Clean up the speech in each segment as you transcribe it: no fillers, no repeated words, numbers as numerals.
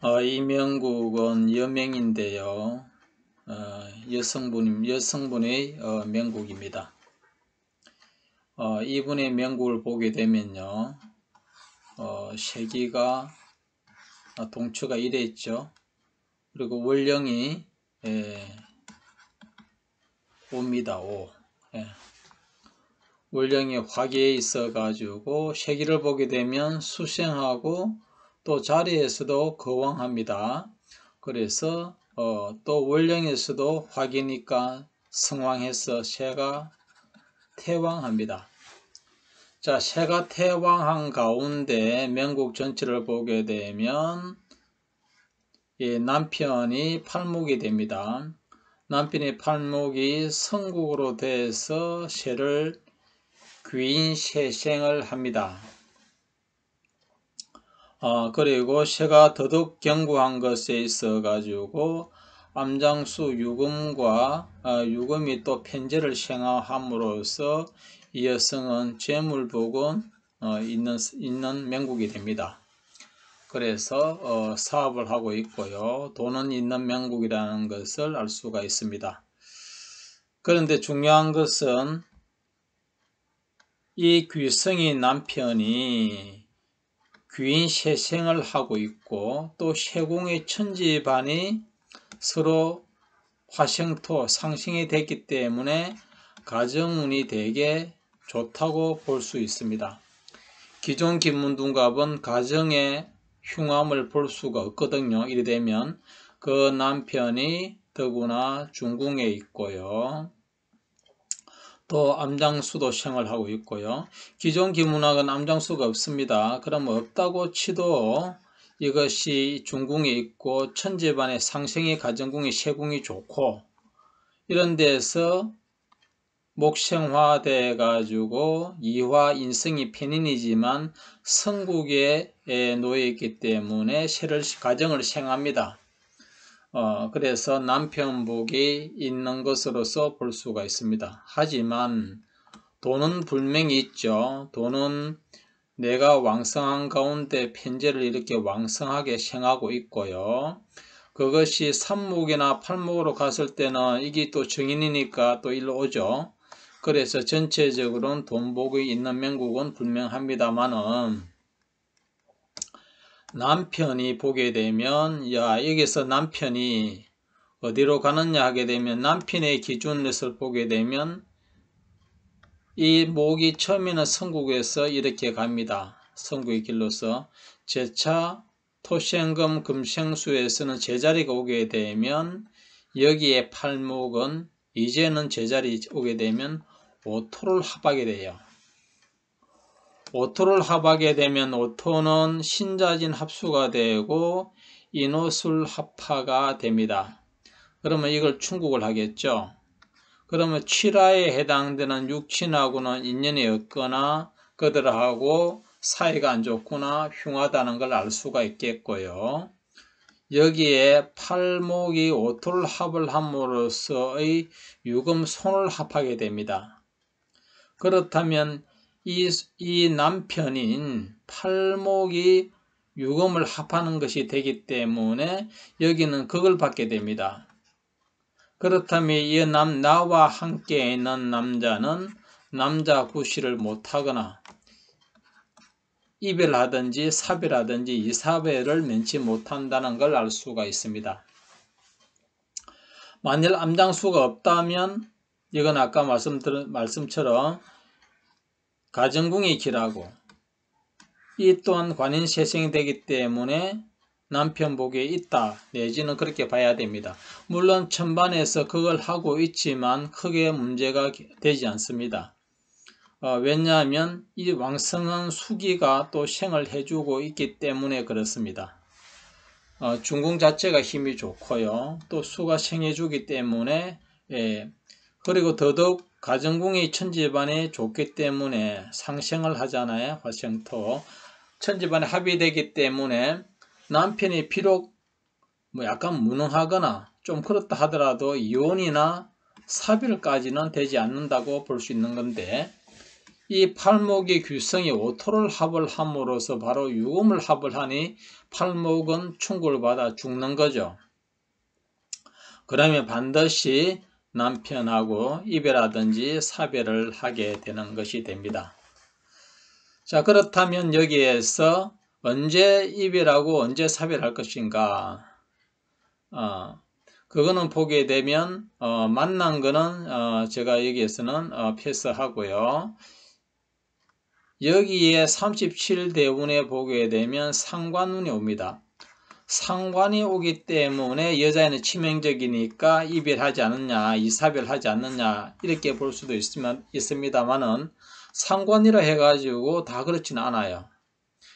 이 명국은 여명인데요. 여성분의 명국입니다. 이분의 명국을 보게 되면요. 세기가 동처가 1에 있죠. 그리고 월령이 옵니다. 5. 월령이 화기에 있어 가지고 세기를 보게 되면 수생하고 또 자리에서도 거왕합니다. 그래서 또 월령에서도 화기니까 성왕해서 새가 태왕합니다. 자, 새가 태왕한 가운데 명국 전체를 보게 되면 남편이 팔목이 됩니다. 남편의 팔목이 성국으로 돼서 새를 귀인새생을 합니다. 그리고 새가 더덕 견고한 것에 있어 가지고 암장수 유금과 유금이 또 편제를 생함으로써 이 여성은 재물복은 있는 명국이 됩니다. 그래서 사업을 하고 있고요. 돈은 있는 명국이라는 것을 알 수가 있습니다. 그런데 중요한 것은 이 귀성이 남편이 귀인새생을 하고 있고 또 세공의 천지반이 서로 화생토 상생이 됐기 때문에 가정운이 되게 좋다고 볼 수 있습니다. 기존 김문둔갑은 가정의 흉함을 볼 수가 없거든요. 이래 되면 그 남편이 더구나 중궁에 있고요. 또 암장수도 생활하고 있고요. 기존 기문학은 암장수가 없습니다. 그럼 없다고 치도 이것이 중궁에 있고 천재반의 상생의 가정궁이 세궁이 좋고 이런 데서 목생화돼 가지고 이화 인성이 편인이지만 성국에 놓여 있기 때문에 가정을 생합니다. 그래서 남편복이 있는 것으로서 볼 수가 있습니다. 하지만 돈은 분명히 있죠. 돈은 내가 왕성한 가운데 편제를 이렇게 왕성하게 생하고 있고요. 그것이 삼목이나 팔목으로 갔을 때는 이게 또 정인이니까 또 일로 오죠. 그래서 전체적으로는 돈복이 있는 명국은 분명합니다만은 남편이 보게 되면 여기서 남편이 어디로 가느냐 하게 되면 남편의 기준에서 보게 되면 이 목이 처음에는 성국에서 이렇게 갑니다. 성국의 길로서 제차 토생금 금생수에서는 제자리가 오게 되면 여기에 팔목은 이제는 제자리 오게 되면 오토를 합하게 돼요. 오토를 합하게 되면 오토는 신자진 합수가 되고 인호술 합하가 됩니다. 그러면 이걸 충국을 하겠죠. 그러면 칠화에 해당되는 육친하고는 인연이 없거나 그들하고 사이가 안 좋구나 흉하다는 걸 알 수가 있겠고요. 여기에 팔목이 오토를 합을 함으로써의 유금손을 합하게 됩니다. 그렇다면 이 남편인 팔목이 유금을 합하는 것이 되기 때문에 여기는 극을 받게 됩니다. 그렇다면 나와 함께 있는 남자는 남자 구실을 못하거나 이별하든지 사별하든지 이사별을 면치 못한다는 걸 알 수가 있습니다. 만일 암장수가 없다면 이건 아까 말씀처럼 가정궁이 길하고 이 또한 관인세생이 되기 때문에 남편복에 있다 내지는 그렇게 봐야 됩니다. 물론 천반에서 그걸 하고 있지만 크게 문제가 되지 않습니다. 왜냐하면 이 왕성한 수기가 또 생을 해주고 있기 때문에 그렇습니다. 중궁 자체가 힘이 좋고요. 또 수가 생해주기 때문에 그리고 더더욱 가정궁이 천지반에 좋기 때문에 상생을 하잖아요. 화생토. 천지반에 합의되기 때문에 남편이 비록 약간 무능하거나 좀 그렇다 하더라도 이혼이나 사별까지는 되지 않는다고 볼 수 있는 건데 이 팔목의 규성이 오토를 합을 함으로써 바로 유금을 합을 하니 팔목은 충고를 받아 죽는 거죠. 그러면 반드시 남편하고 이별하든지 사별을 하게 되는 것이 됩니다. 자, 그렇다면 여기에서 언제 이별하고 언제 사별할 것인가? 그거는 보게 되면 만난 거는 제가 여기에서는 패스하고요. 여기에 37대운에 보게 되면 상관운이 옵니다. 상관이 오기 때문에 여자애는 치명적이니까 이별하지 않느냐, 이사별하지 않느냐 이렇게 볼 수도 있습니다만은 상관이라 해가지고 다 그렇지는 않아요.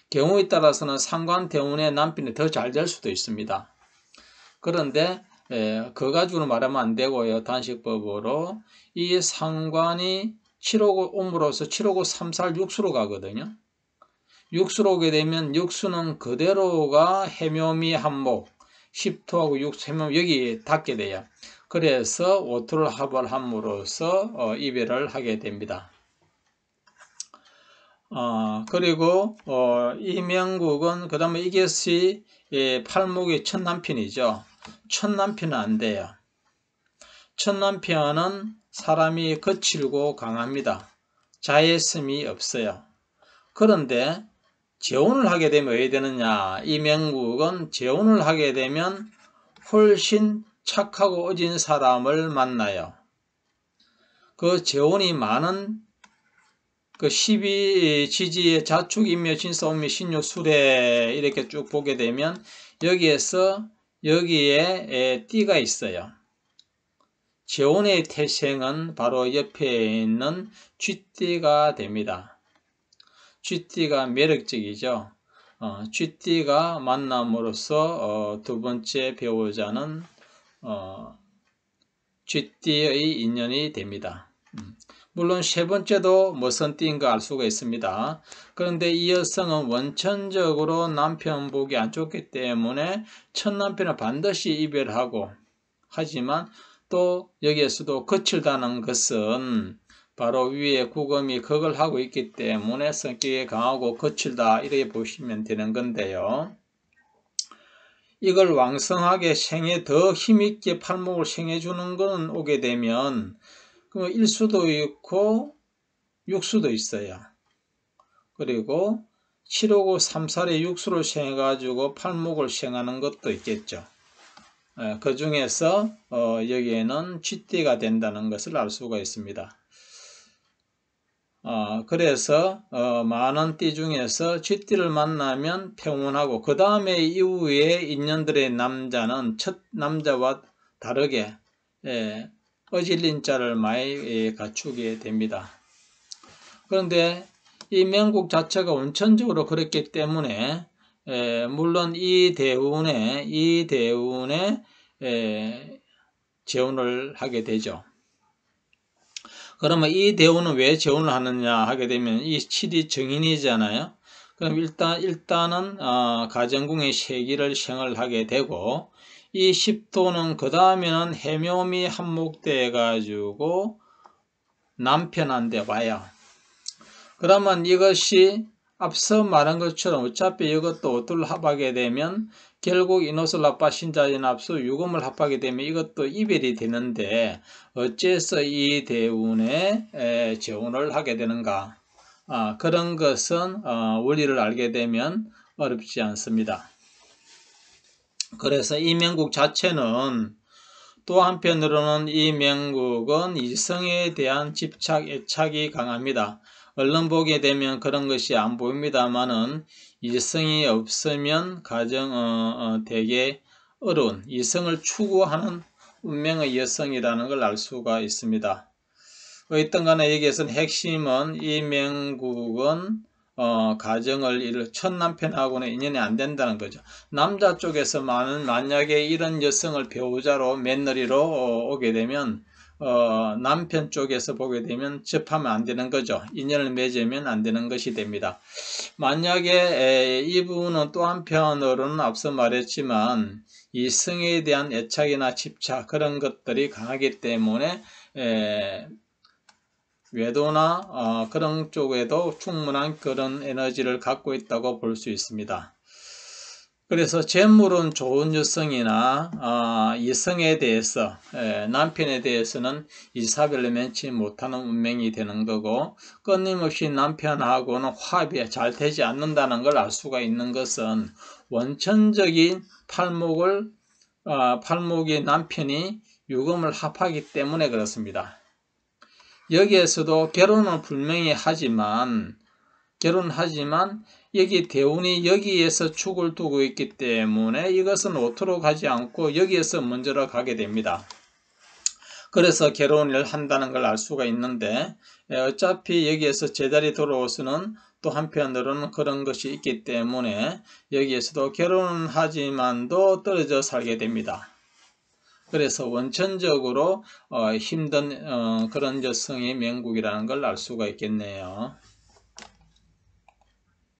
경우에 따라서는 상관 때문에 남편이 더 잘 될 수도 있습니다. 그런데 그거 가지고는 말하면 안 되고요. 단식법으로 이 상관이 7호고 옴으로써 7호고 3살 육수로 가거든요. 육수로 오게 되면 육수는 그대로가 해묘미 한목 10토하고 육수 해묘 여기 닿게 돼요. 그래서 오토를 합을 함으로써 이별을 하게 됩니다. 그리고 이명국은 그 다음에 이것이 팔목의 첫 남편이죠. 첫 남편은 안 돼요. 첫 남편은 사람이 거칠고 강합니다. 자애심이 없어요. 그런데 재혼을 하게 되면 왜 되느냐? 이명국은 재혼을 하게 되면 훨씬 착하고 어진 사람을 만나요. 그 재혼이 많은 그 12지지의 자축, 인묘, 진사, 온묘, 신유, 수례 이렇게 쭉 보게 되면 여기에 띠가 있어요. 재혼의 태생은 바로 옆에 있는 쥐띠가 됩니다. 쥐띠가 매력적이죠. 쥐띠가 만남으로써 두 번째 배우자는 쥐띠의 인연이 됩니다. 물론 세 번째도 무슨 띠인가 알 수가 있습니다. 그런데 이 여성은 원천적으로 남편 보기 안 좋기 때문에 첫 남편은 반드시 이별하고, 하지만 또 여기에서도 거칠다는 것은 바로 위에 구금이 그걸 하고 있기 때문에 성격이 강하고 거칠다 이렇게 보시면 되는 건데요. 이걸 왕성하게 생에 더 힘있게 팔목을 생해주는 건 오게 되면 일수도 있고 육수도 있어요. 그리고 7호고 3살의 육수를 생해가지고 팔목을 생하는 것도 있겠죠. 그 중에서 여기에는 쥐띠가 된다는 것을 알 수가 있습니다. 그래서 많은 띠 중에서 쥐띠를 만나면 평온하고 그 다음에 이후에 인연들의 남자는 첫 남자와 다르게 어질린 자를 많이 갖추게 됩니다. 그런데 이 명국 자체가 원천적으로 그렇기 때문에 물론 이 대운에 재혼을 하게 되죠. 그러면 이 대운은 왜 재혼을 하느냐 하게 되면 이 7이 정인이잖아요. 그럼 일단은 가정궁의 세기를 생을 하게 되고 이 10도는 그 다음에는 해묘미 한목돼 가지고 남편한테 와요. 그러면 이것이 앞서 말한 것처럼 어차피 이것도 오토를 합하게 되면 결국 인호설 합파 신자진 합수 유금을 합하게 되면 이것도 이별이 되는데 어째서 이 대운에 재혼을 하게 되는가? 그런 것은 원리를 알게 되면 어렵지 않습니다. 그래서 이 명국 자체는 또 한편으로는 이 명국은 이성에 대한 집착, 애착이 강합니다. 얼른 보게 되면 그런 것이 안 보입니다만은 이성이 없으면 가정 되게 어려운 이성을 추구하는 운명의 여성이라는 걸 알 수가 있습니다. 어쨌든 간에 여기에서는 핵심은 이 명국은 가정을 첫 남편하고는 인연이 안 된다는 거죠. 남자 쪽에서 만약에 이런 여성을 배우자로 며느리로 오게 되면 남편 쪽에서 보게 되면 접하면 안 되는 거죠. 인연을 맺으면 안 되는 것이 됩니다. 만약에 이분은 또 한편으로는 앞서 말했지만 이성에 대한 애착이나 집착 그런 것들이 강하기 때문에 외도나 그런 쪽에도 충분한 그런 에너지를 갖고 있다고 볼 수 있습니다. 그래서 재물은 좋은 여성이나 이성에 대해서 남편에 대해서는 이사별로 면치 못하는 운명이 되는 거고, 끊임없이 남편하고는 화합이 잘 되지 않는다는 걸 알 수가 있는 것은 원천적인 팔목의 남편이 유금을 합하기 때문에 그렇습니다. 여기에서도 결혼은 분명히 결혼하지만 여기 대운이 여기에서 축을 두고 있기 때문에 이것은 오토로 가지 않고 여기에서 먼저로 가게 됩니다. 그래서 결혼을 한다는 걸 알 수가 있는데, 어차피 여기에서 제자리 돌아오서는 또 한편으로는 그런 것이 있기 때문에 여기에서도 결혼은 하지만도 떨어져 살게 됩니다. 그래서 원천적으로 힘든 그런 여성의 명국이라는 걸 알 수가 있겠네요.